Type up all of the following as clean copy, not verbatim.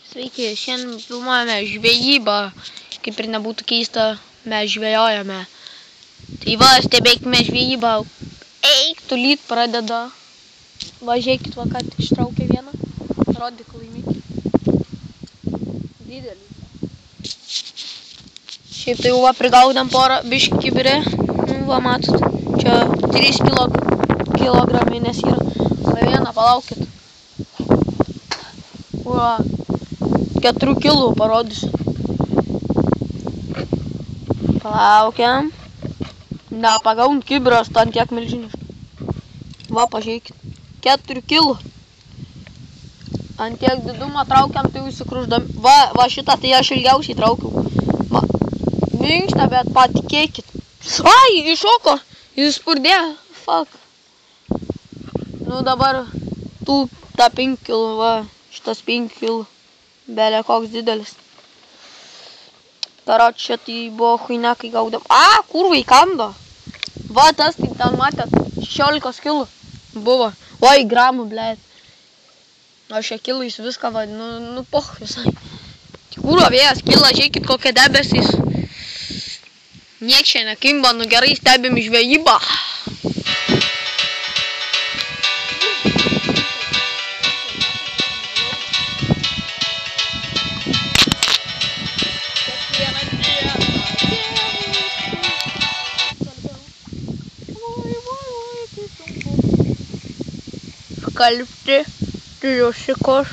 Sveiki, šiandien filmuojame žvejybą, kaip ir nebūtų keista, mes žvejojame. Tai va, stebėkime žvejybą. Eik, tu lyt pradeda. Važiuokit, va, ką tik ištraukė vieną. Rodyk laimikį. Didelis. Šiaip tai jau va, prigaudėm porą biškį kibirė. Nu, va, matot, čia 3 kilograminės yra. Va, vieną, palaukit. Va. 4 kilų parodysiu. Palaukiam. Nepagaun kibiras, ten tiek milžiniškai. Va, pažiūrėkit. 4 kilų. Ant tiek didumą traukiam, tai įsikruždami. Va šitą tai aš ilgiausiai traukiau. Va. Minkšta, bet patikėkit. Ai, iššoko. Jis spurdėjo. Fuck. Nu dabar ta 5 kilų, va. Šitas 5 kilų. Belė koks didelis. Tara, čia tai buvo huina, kai gaudėm. A, kurva įkando. Va, tas, tai ten matėt, 16 kilų buvo. Oi, gramų, blėt. O šia kilais viską vadinu, nu poch visai. Kurva vėjas kyla, žiūrėkit kokie debesys. Niek čia nekimba, nu gerai stebim žvejybą. Skalbti triušikos.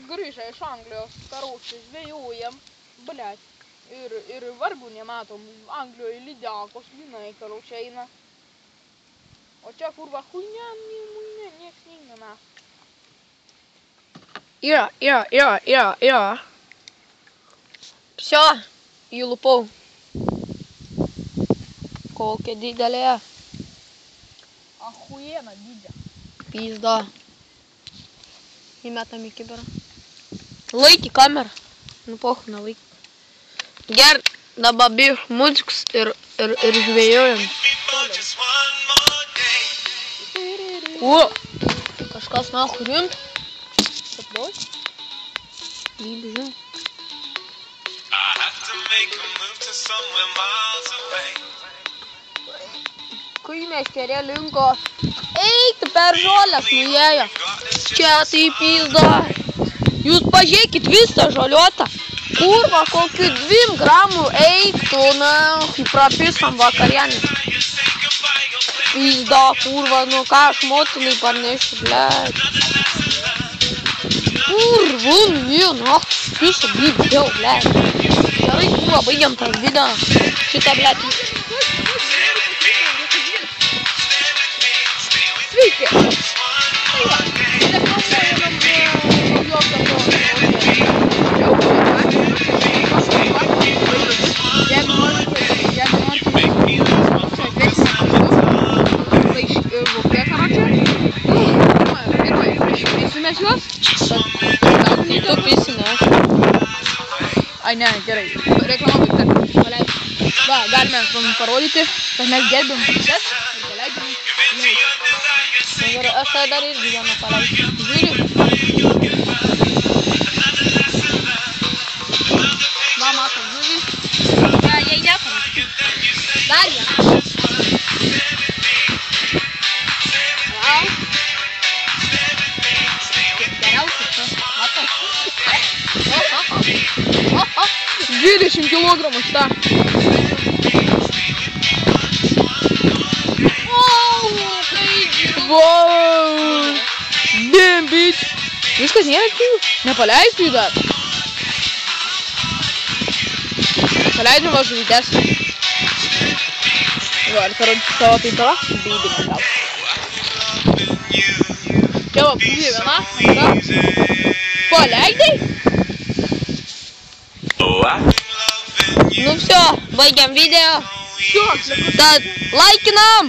Grįžę iš Anglijos, karočiui, žvejojam, blėt, ir varbių nematom, Anglijoje lydekos, lynai, karočiai eina. O čia kurva huinia, nieks neina. Yra. Psio, įlupau. Kokia didelė. Ahuiena didė. Pizda. Įmetam į kibirą. Laikį kamerą. Nu pochu, nelaikį. Ger, dabar biš muziks ir žvejojam. O, kažkas nahu rimt. Sapdoj? Lybi, žinai. Kai meškerė linko. Eik, tu per žolės nuėjo. Čia tai pizda. Jūs pažiūrėkit visą žoliuotą. Kurva, kokiu 2 gramų. Eik, tu, na, prapisam vakarienį. Pizda, kurva, nu ką aš motinai parnešiu, blėt. Kurva, nu, visą video, blėt. Gerai, kurva, baigiam tą video. Šitą, blėt. Sveiki! Prisimės juos? Tu prisimės. Ai ne, gerai. Reklama baigta. Va, galime parodyti, kad mes gerbim puses ir paleidžiam. Ir aš tai dar irgi vieną paleidžiu. Žiūriu. Va, matom, žiūrį. Ja, jai nepanašiai. Dar vieną. Wow. Geriausiai čia. Matom. 20 kilogramų šitą. Wow! Damn, bitch! Viskas nėra aktyvių. Nepaleisiu jį dar. Paleidžiu va žuvytes. Va, ir parodysiu savo pintavą. Bydinę gal. Čia va pūdė viena. Paleidai? Nu все, baigiam video. Tad laikinam!